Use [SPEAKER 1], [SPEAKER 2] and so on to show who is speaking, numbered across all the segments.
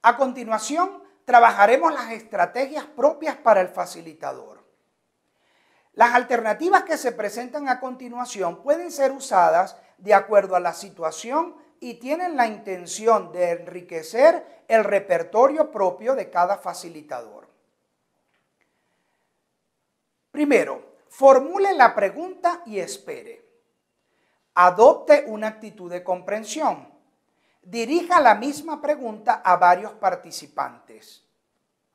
[SPEAKER 1] A continuación, trabajaremos las estrategias propias para el facilitador. Las alternativas que se presentan a continuación pueden ser usadas de acuerdo a la situación y tienen la intención de enriquecer el repertorio propio de cada facilitador. Primero, formule la pregunta y espere. Adopte una actitud de comprensión. Dirija la misma pregunta a varios participantes.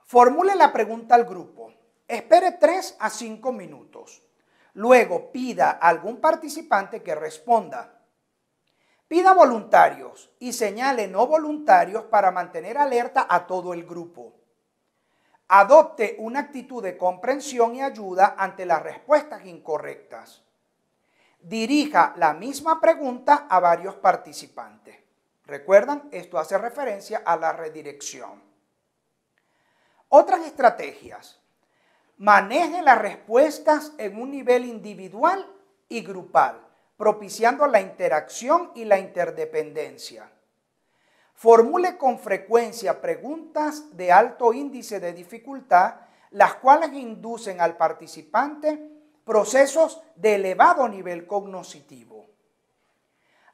[SPEAKER 1] Formule la pregunta al grupo. Espere 3 a 5 minutos. Luego pida a algún participante que responda. Pida voluntarios y señale no voluntarios para mantener alerta a todo el grupo. Adopte una actitud de comprensión y ayuda ante las respuestas incorrectas. Dirija la misma pregunta a varios participantes. ¿Recuerdan? Esto hace referencia a la redirección. Otras estrategias. Maneje las respuestas en un nivel individual y grupal, propiciando la interacción y la interdependencia. Formule con frecuencia preguntas de alto índice de dificultad, las cuales inducen al participante procesos de elevado nivel cognitivo.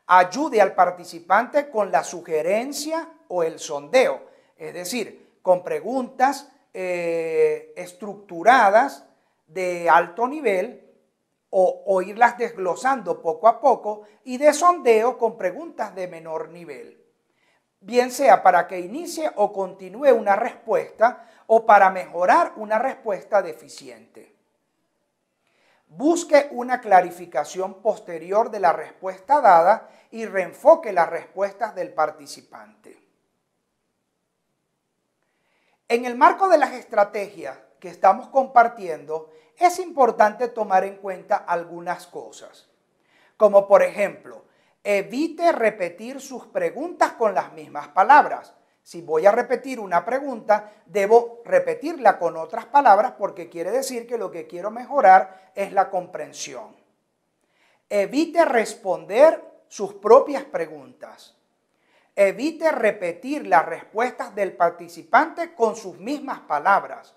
[SPEAKER 1] Ayude al participante con la sugerencia o el sondeo, es decir, con preguntas estructuradas de alto nivel o irlas desglosando poco a poco, y de sondeo con preguntas de menor nivel, bien sea para que inicie o continúe una respuesta o para mejorar una respuesta deficiente. Busque una clarificación posterior de la respuesta dada y reenfoque las respuestas del participante. En el marco de las estrategias que estamos compartiendo, es importante tomar en cuenta algunas cosas, como por ejemplo, evite repetir sus preguntas con las mismas palabras. Si voy a repetir una pregunta, debo repetirla con otras palabras porque quiere decir que lo que quiero mejorar es la comprensión. Evite responder sus propias preguntas. Evite repetir las respuestas del participante con sus mismas palabras.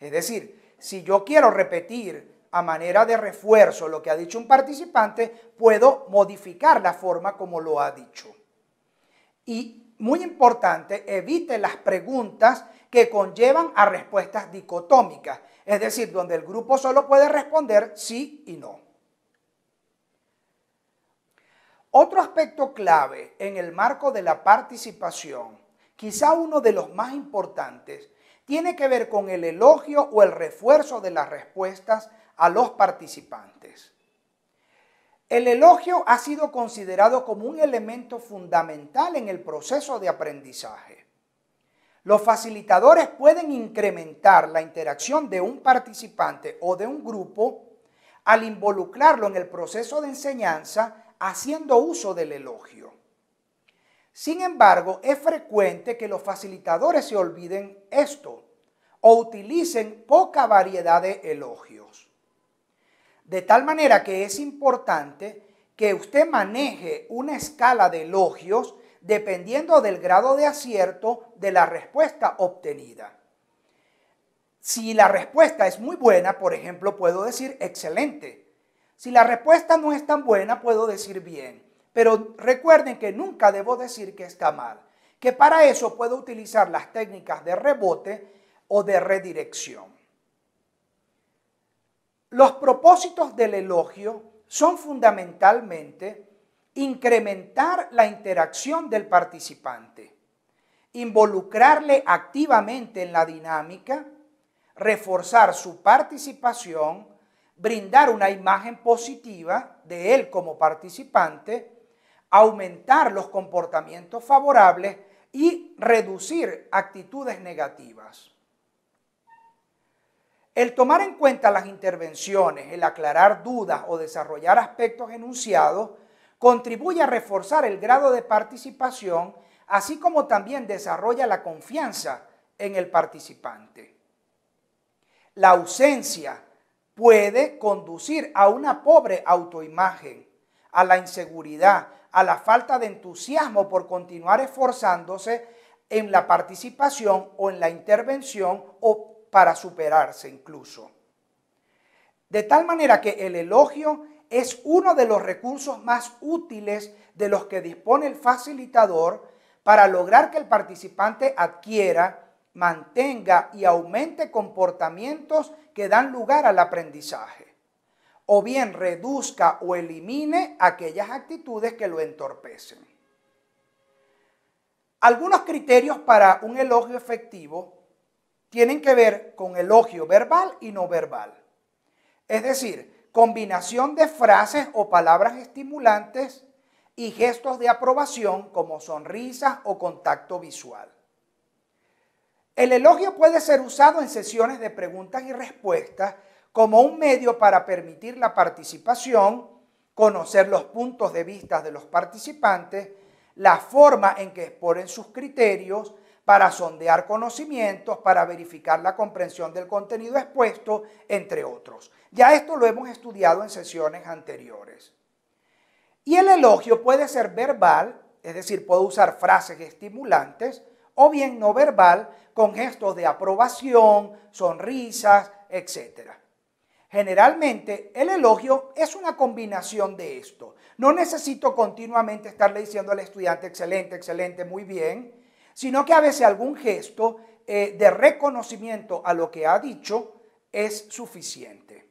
[SPEAKER 1] Es decir, si yo quiero repetir a manera de refuerzo lo que ha dicho un participante, puedo modificar la forma como lo ha dicho. Y muy importante, evite las preguntas que conllevan a respuestas dicotómicas, es decir, donde el grupo solo puede responder sí y no. Otro aspecto clave en el marco de la participación, quizá uno de los más importantes, tiene que ver con el elogio o el refuerzo de las respuestas a los participantes. El elogio ha sido considerado como un elemento fundamental en el proceso de aprendizaje. Los facilitadores pueden incrementar la interacción de un participante o de un grupo al involucrarlo en el proceso de enseñanza haciendo uso del elogio. Sin embargo, es frecuente que los facilitadores se olviden esto o utilicen poca variedad de elogios. De tal manera que es importante que usted maneje una escala de elogios dependiendo del grado de acierto de la respuesta obtenida. Si la respuesta es muy buena, por ejemplo, puedo decir excelente. Si la respuesta no es tan buena, puedo decir bien. Pero recuerden que nunca debo decir que está mal, que para eso puedo utilizar las técnicas de rebote o de redirección. Los propósitos del elogio son fundamentalmente incrementar la interacción del participante, involucrarle activamente en la dinámica, reforzar su participación, brindar una imagen positiva de él como participante, aumentar los comportamientos favorables y reducir actitudes negativas. El tomar en cuenta las intervenciones, el aclarar dudas o desarrollar aspectos enunciados contribuye a reforzar el grado de participación, así como también desarrolla la confianza en el participante. La ausencia puede conducir a una pobre autoimagen, a la inseguridad, a la falta de entusiasmo por continuar esforzándose en la participación o en la intervención o para superarse incluso. De tal manera que el elogio es uno de los recursos más útiles de los que dispone el facilitador para lograr que el participante adquiera, mantenga y aumente comportamientos que dan lugar al aprendizaje, o bien reduzca o elimine aquellas actitudes que lo entorpecen. Algunos criterios para un elogio efectivo tienen que ver con elogio verbal y no verbal. Es decir, combinación de frases o palabras estimulantes y gestos de aprobación como sonrisas o contacto visual. El elogio puede ser usado en sesiones de preguntas y respuestas como un medio para permitir la participación, conocer los puntos de vista de los participantes, la forma en que exponen sus criterios, para sondear conocimientos, para verificar la comprensión del contenido expuesto, entre otros. Ya esto lo hemos estudiado en sesiones anteriores. Y el elogio puede ser verbal, es decir, puedo usar frases estimulantes, o bien no verbal, con gestos de aprobación, sonrisas, etc. Generalmente, el elogio es una combinación de esto. No necesito continuamente estarle diciendo al estudiante excelente, excelente, muy bien, sino que a veces algún gesto de reconocimiento a lo que ha dicho es suficiente.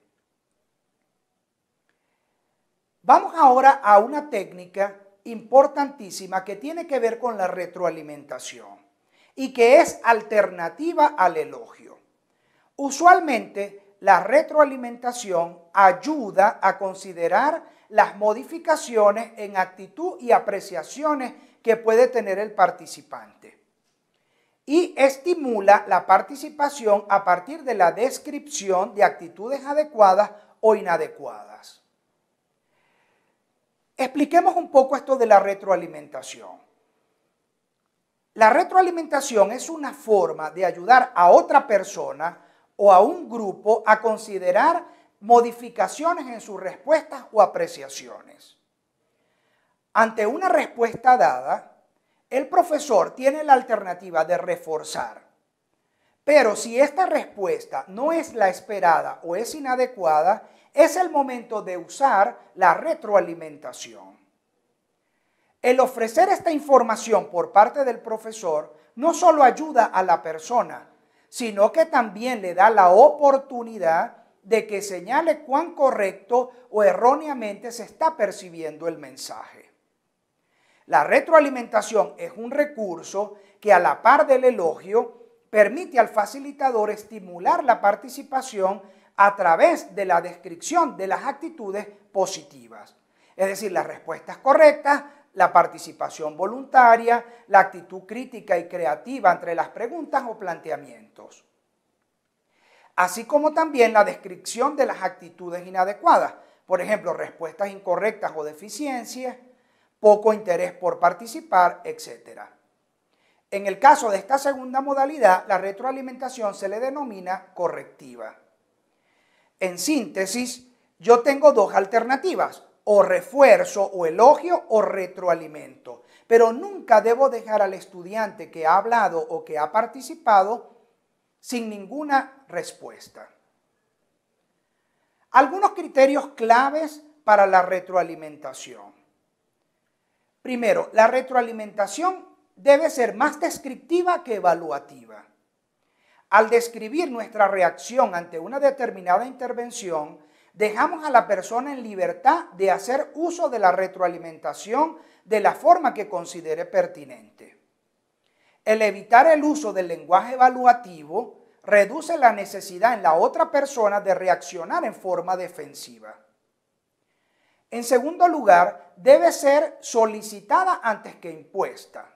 [SPEAKER 1] Vamos ahora a una técnica importantísima que tiene que ver con la retroalimentación y que es alternativa al elogio. Usualmente, la retroalimentación ayuda a considerar las modificaciones en actitud y apreciaciones que puede tener el participante y estimula la participación a partir de la descripción de actitudes adecuadas o inadecuadas. Expliquemos un poco esto de la retroalimentación. La retroalimentación es una forma de ayudar a otra persona o a un grupo a considerar modificaciones en sus respuestas o apreciaciones. Ante una respuesta dada, el profesor tiene la alternativa de reforzar, pero si esta respuesta no es la esperada o es inadecuada, es el momento de usar la retroalimentación. El ofrecer esta información por parte del profesor no solo ayuda a la persona, sino que también le da la oportunidad de que señale cuán correcto o erróneamente se está percibiendo el mensaje. La retroalimentación es un recurso que a la par del elogio permite al facilitador estimular la participación a través de la descripción de las actitudes positivas. Es decir, las respuestas correctas, la participación voluntaria, la actitud crítica y creativa entre las preguntas o planteamientos. Así como también la descripción de las actitudes inadecuadas, por ejemplo, respuestas incorrectas o deficiencias, poco interés por participar, etc. En el caso de esta segunda modalidad, la retroalimentación se le denomina correctiva. En síntesis, yo tengo dos alternativas, o refuerzo o elogio o retroalimento, pero nunca debo dejar al estudiante que ha hablado o que ha participado sin ninguna respuesta. Algunos criterios claves para la retroalimentación. Primero, la retroalimentación debe ser más descriptiva que evaluativa. Al describir nuestra reacción ante una determinada intervención, dejamos a la persona en libertad de hacer uso de la retroalimentación de la forma que considere pertinente. El evitar el uso del lenguaje evaluativo reduce la necesidad en la otra persona de reaccionar en forma defensiva. En segundo lugar, debe ser solicitada antes que impuesta.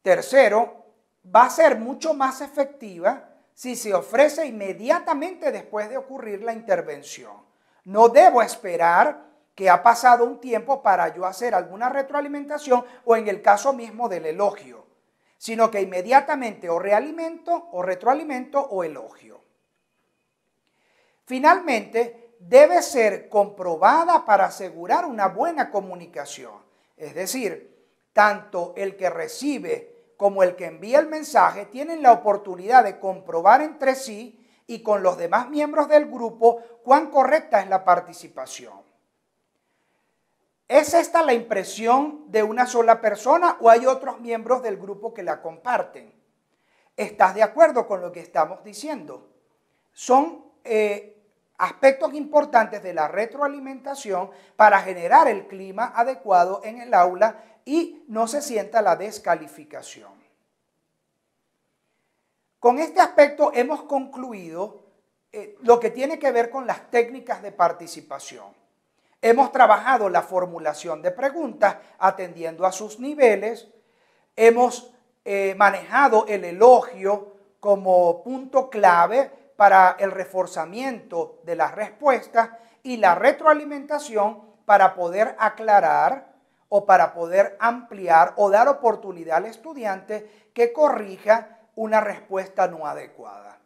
[SPEAKER 1] Tercero, va a ser mucho más efectiva si se ofrece inmediatamente después de ocurrir la intervención. No debo esperar que ha pasado un tiempo para yo hacer alguna retroalimentación o en el caso mismo del elogio, sino que inmediatamente o realimento o retroalimento o elogio. Finalmente, debe ser comprobada para asegurar una buena comunicación. Es decir, tanto el que recibe como el que envía el mensaje tienen la oportunidad de comprobar entre sí y con los demás miembros del grupo cuán correcta es la participación. ¿Es esta la impresión de una sola persona o hay otros miembros del grupo que la comparten? ¿Estás de acuerdo con lo que estamos diciendo? Son aspectos importantes de la retroalimentación para generar el clima adecuado en el aula y no se sienta la descalificación. Con este aspecto hemos concluido lo que tiene que ver con las técnicas de participación. Hemos trabajado la formulación de preguntas atendiendo a sus niveles, hemos manejado el elogio como punto clave para el reforzamiento de las respuestas y la retroalimentación para poder aclarar o para poder ampliar o dar oportunidad al estudiante que corrija una respuesta no adecuada.